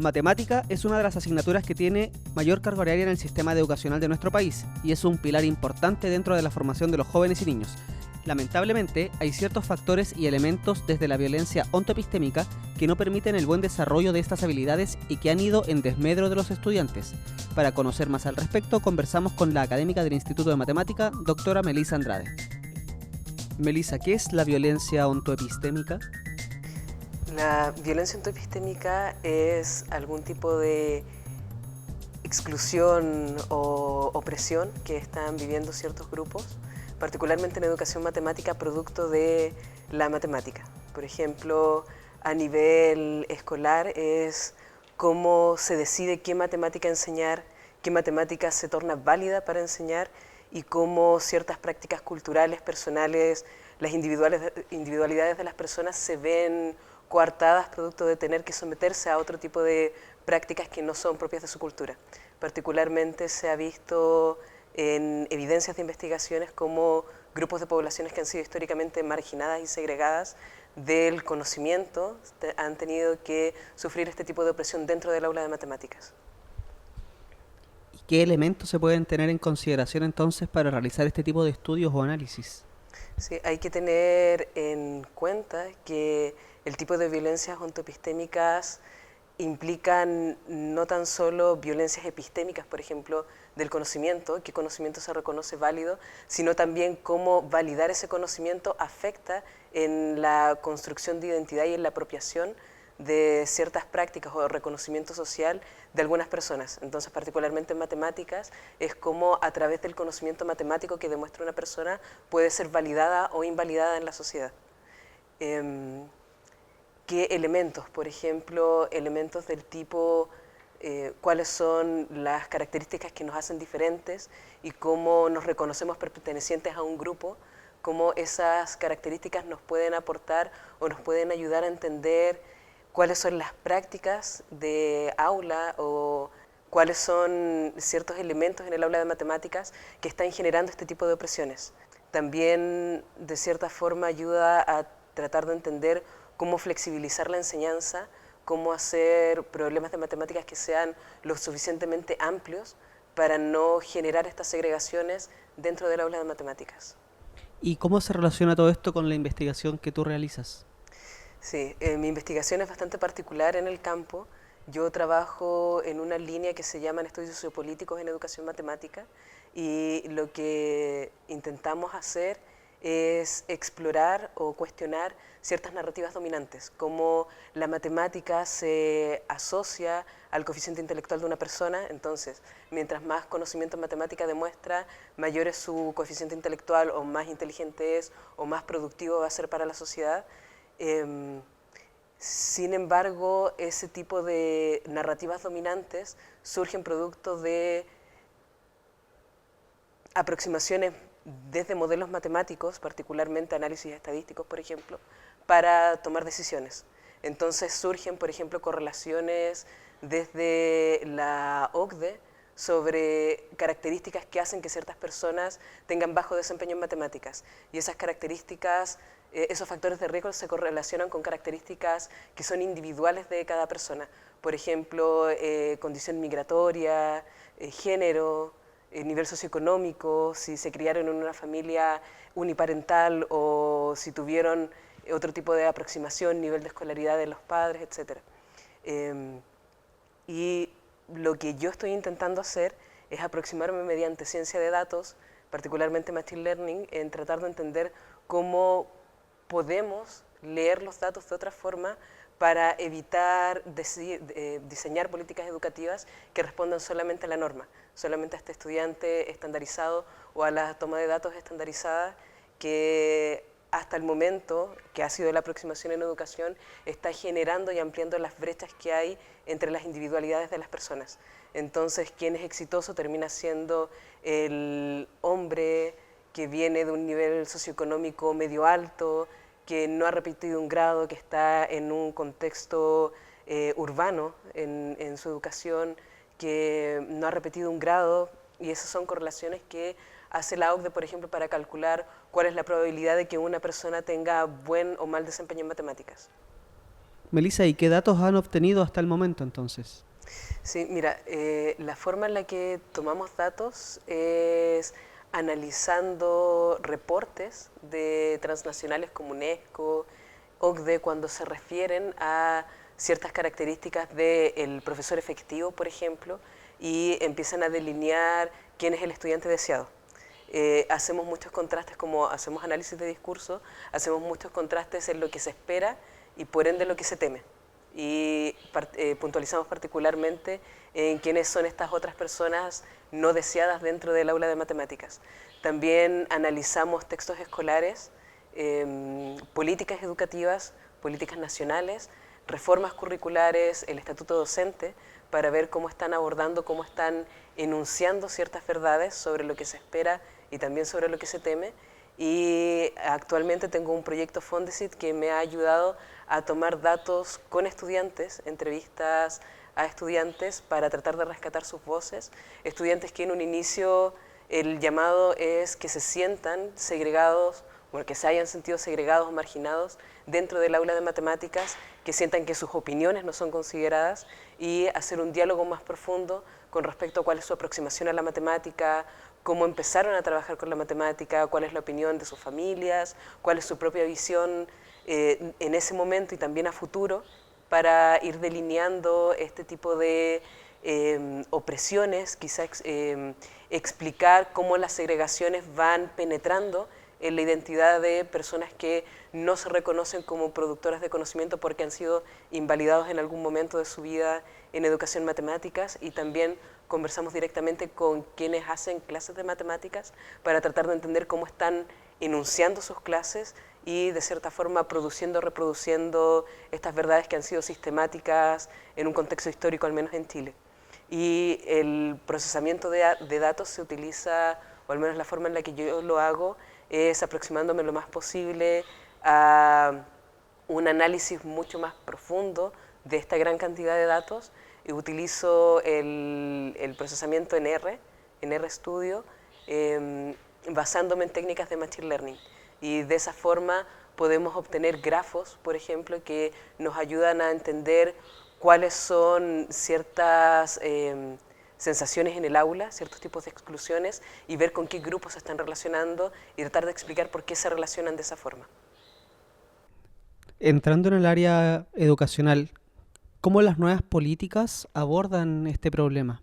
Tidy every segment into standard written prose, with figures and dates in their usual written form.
Matemática es una de las asignaturas que tiene mayor carga horaria en el sistema educacional de nuestro país y es un pilar importante dentro de la formación de los jóvenes y niños. Lamentablemente, hay ciertos factores y elementos desde la violencia ontoepistémica que no permiten el buen desarrollo de estas habilidades y que han ido en desmedro de los estudiantes. Para conocer más al respecto, conversamos con la académica del Instituto de Matemática, doctora Melissa Andrade. Melissa, ¿qué es la violencia ontoepistémica? La violencia ontoepistémica es algún tipo de exclusión o opresión que están viviendo ciertos grupos, particularmente en educación matemática, producto de la matemática. Por ejemplo, a nivel escolar es cómo se decide qué matemática enseñar, qué matemática se torna válida para enseñar y cómo ciertas prácticas culturales, personales, las individualidades de las personas se ven coartadas producto de tener que someterse a otro tipo de prácticas que no son propias de su cultura. Particularmente se ha visto en evidencias de investigaciones como grupos de poblaciones que han sido históricamente marginadas y segregadas del conocimiento han tenido que sufrir este tipo de opresión dentro del aula de matemáticas. ¿Y qué elementos se pueden tener en consideración entonces para realizar este tipo de estudios o análisis? Sí, hay que tener en cuenta que el tipo de violencias ontoepistémicas implican no tan solo violencias epistémicas, por ejemplo, del conocimiento, qué conocimiento se reconoce válido, sino también cómo validar ese conocimiento afecta en la construcción de identidad y en la apropiación de ciertas prácticas o reconocimiento social de algunas personas. Entonces, particularmente en matemáticas, es cómo a través del conocimiento matemático que demuestra una persona puede ser validada o invalidada en la sociedad. ¿Qué elementos? Por ejemplo, elementos del tipo cuáles son las características que nos hacen diferentes y cómo nos reconocemos pertenecientes a un grupo, cómo esas características nos pueden aportar o nos pueden ayudar a entender cuáles son las prácticas de aula o cuáles son ciertos elementos en el aula de matemáticas que están generando este tipo de opresiones. También, de cierta forma, ayuda a tratar de entender cómo flexibilizar la enseñanza, cómo hacer problemas de matemáticas que sean lo suficientemente amplios para no generar estas segregaciones dentro del aula de matemáticas. ¿Y cómo se relaciona todo esto con la investigación que tú realizas? Sí, mi investigación es bastante particular en el campo. Yo trabajo en una línea que se llama Estudios Sociopolíticos en Educación Matemática y lo que intentamos hacer es explorar o cuestionar ciertas narrativas dominantes, cómo la matemática se asocia al coeficiente intelectual de una persona. Entonces, mientras más conocimiento en matemática demuestra, mayor es su coeficiente intelectual o más inteligente es o más productivo va a ser para la sociedad. Sin embargo, ese tipo de narrativas dominantes surgen producto de aproximaciones desde modelos matemáticos, particularmente análisis estadísticos, por ejemplo, para tomar decisiones. Entonces surgen, por ejemplo, correlaciones desde la OCDE sobre características que hacen que ciertas personas tengan bajo desempeño en matemáticas. Y esas características, esos factores de riesgo se correlacionan con características que son individuales de cada persona. Por ejemplo, condición migratoria, género, nivel socioeconómico, si se criaron en una familia uniparental o si tuvieron otro tipo de aproximación, nivel de escolaridad de los padres, etc. Y lo que yo estoy intentando hacer es aproximarme mediante ciencia de datos, particularmente Machine Learning, en tratar de entender cómo podemos leer los datos de otra forma para evitar diseñar políticas educativas que respondan solamente a la norma, solamente a este estudiante estandarizado o a la toma de datos estandarizada que hasta el momento, que ha sido la aproximación en educación, está generando y ampliando las brechas que hay entre las individualidades de las personas. Entonces, quien es exitoso termina siendo el hombre que viene de un nivel socioeconómico medio alto, que no ha repetido un grado, que está en un contexto urbano en su educación, que no ha repetido un grado, y esas son correlaciones que hace la OCDE, por ejemplo, para calcular cuál es la probabilidad de que una persona tenga buen o mal desempeño en matemáticas. Melissa, ¿y qué datos han obtenido hasta el momento entonces? Sí, mira, la forma en la que tomamos datos es analizando reportes de transnacionales como UNESCO, OCDE, cuando se refieren a ciertas características del profesor efectivo, por ejemplo, y empiezan a delinear quién es el estudiante deseado. Hacemos muchos contrastes, como hacemos análisis de discurso, hacemos muchos contrastes en lo que se espera y por ende lo que se teme. Y puntualizamos particularmente en quiénes son estas otras personas no deseadas dentro del aula de matemáticas. También analizamos textos escolares, políticas educativas, políticas nacionales, reformas curriculares, el estatuto docente, para ver cómo están abordando, cómo están enunciando ciertas verdades sobre lo que se espera y también sobre lo que se teme. Y actualmente tengo un proyecto Fondesit que me ha ayudado a tomar datos con estudiantes, entrevistas a estudiantes para tratar de rescatar sus voces. Estudiantes que en un inicio el llamado es que se sientan segregados, bueno, que se hayan sentido segregados o marginados dentro del aula de matemáticas, que sientan que sus opiniones no son consideradas y hacer un diálogo más profundo con respecto a cuál es su aproximación a la matemática, cómo empezaron a trabajar con la matemática, cuál es la opinión de sus familias, cuál es su propia visión en ese momento y también a futuro, para ir delineando este tipo de opresiones, quizá explicar cómo las segregaciones van penetrando en la identidad de personas que no se reconocen como productoras de conocimiento porque han sido invalidados en algún momento de su vida en educación matemáticas, y también conversamos directamente con quienes hacen clases de matemáticas para tratar de entender cómo están enunciando sus clases y de cierta forma produciendo, reproduciendo estas verdades que han sido sistemáticas en un contexto histórico, al menos en Chile. Y el procesamiento de datos se utiliza, o al menos la forma en la que yo lo hago, es aproximándome lo más posible a un análisis mucho más profundo de esta gran cantidad de datos, y utilizo el procesamiento en RStudio, basándome en técnicas de Machine Learning. Y de esa forma podemos obtener grafos, por ejemplo, que nos ayudan a entender cuáles son ciertas sensaciones en el aula, ciertos tipos de exclusiones, y ver con qué grupos se están relacionando y tratar de explicar por qué se relacionan de esa forma. Entrando en el área educacional, ¿cómo las nuevas políticas abordan este problema?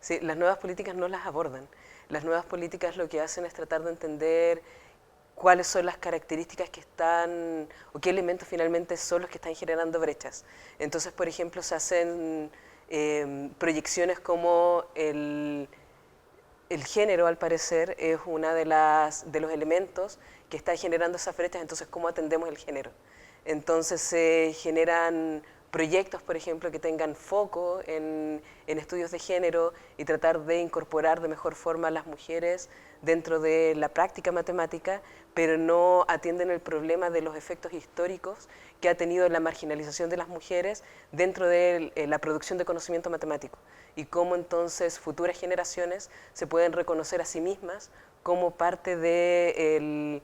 Sí, las nuevas políticas no las abordan. Las nuevas políticas lo que hacen es tratar de entender cuáles son las características que están, o qué elementos finalmente son los que están generando brechas. Entonces, por ejemplo, se hacen proyecciones como el género, al parecer, es una de los elementos que está generando esas brechas. Entonces, ¿cómo atendemos el género? Entonces se generan proyectos, por ejemplo, que tengan foco en estudios de género y tratar de incorporar de mejor forma a las mujeres dentro de la práctica matemática, pero no atienden el problema de los efectos históricos que ha tenido la marginalización de las mujeres dentro de la producción de conocimiento matemático, y cómo entonces futuras generaciones se pueden reconocer a sí mismas como parte del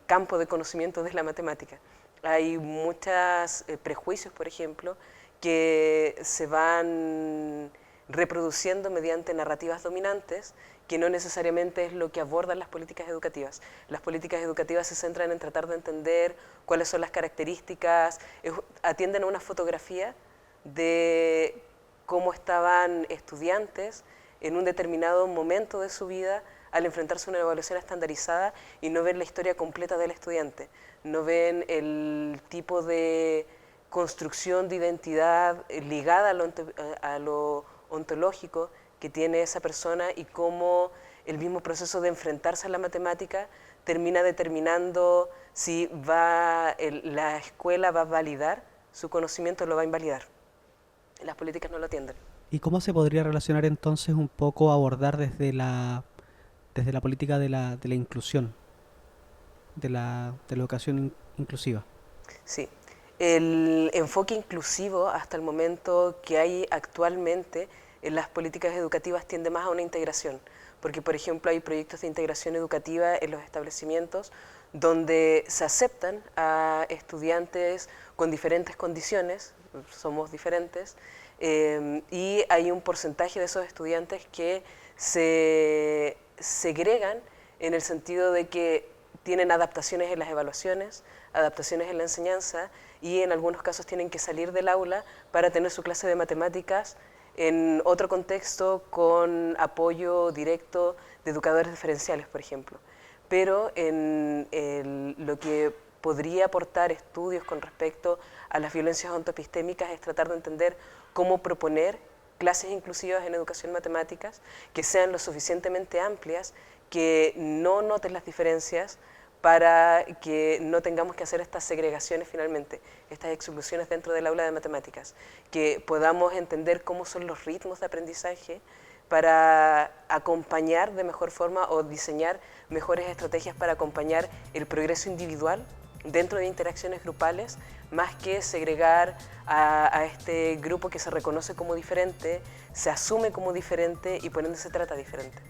campo de conocimiento de la matemática. Hay muchos prejuicios, por ejemplo, que se van reproduciendo mediante narrativas dominantes, que no necesariamente es lo que abordan las políticas educativas. Las políticas educativas se centran en tratar de entender cuáles son las características, atienden a una fotografía de cómo estaban estudiantes en un determinado momento de su vida al enfrentarse a una evaluación estandarizada, y no ven la historia completa del estudiante, no ven el tipo de construcción de identidad ligada a lo ontológico que tiene esa persona, y cómo el mismo proceso de enfrentarse a la matemática termina determinando si la escuela va a validar su conocimiento o lo va a invalidar. Las políticas no lo atienden. ¿Y cómo se podría relacionar entonces un poco abordar desde la política de la inclusión, de la educación inclusiva? Sí, el enfoque inclusivo hasta el momento que hay actualmente en las políticas educativas tiende más a una integración, porque por ejemplo hay proyectos de integración educativa en los establecimientos donde se aceptan a estudiantes con diferentes condiciones, somos diferentes, y hay un porcentaje de esos estudiantes que se segregan en el sentido de que tienen adaptaciones en las evaluaciones, adaptaciones en la enseñanza y en algunos casos tienen que salir del aula para tener su clase de matemáticas en otro contexto con apoyo directo de educadores diferenciales, por ejemplo. Pero en lo que podría aportar estudios con respecto a las violencias ontoepistémicas es tratar de entender cómo proponer clases inclusivas en educación matemáticas que sean lo suficientemente amplias, que no noten las diferencias para que no tengamos que hacer estas segregaciones finalmente, estas exclusiones dentro del aula de matemáticas, que podamos entender cómo son los ritmos de aprendizaje para acompañar de mejor forma o diseñar mejores estrategias para acompañar el progreso individual dentro de interacciones grupales, más que segregar a este grupo que se reconoce como diferente, se asume como diferente y por ende se trata diferente.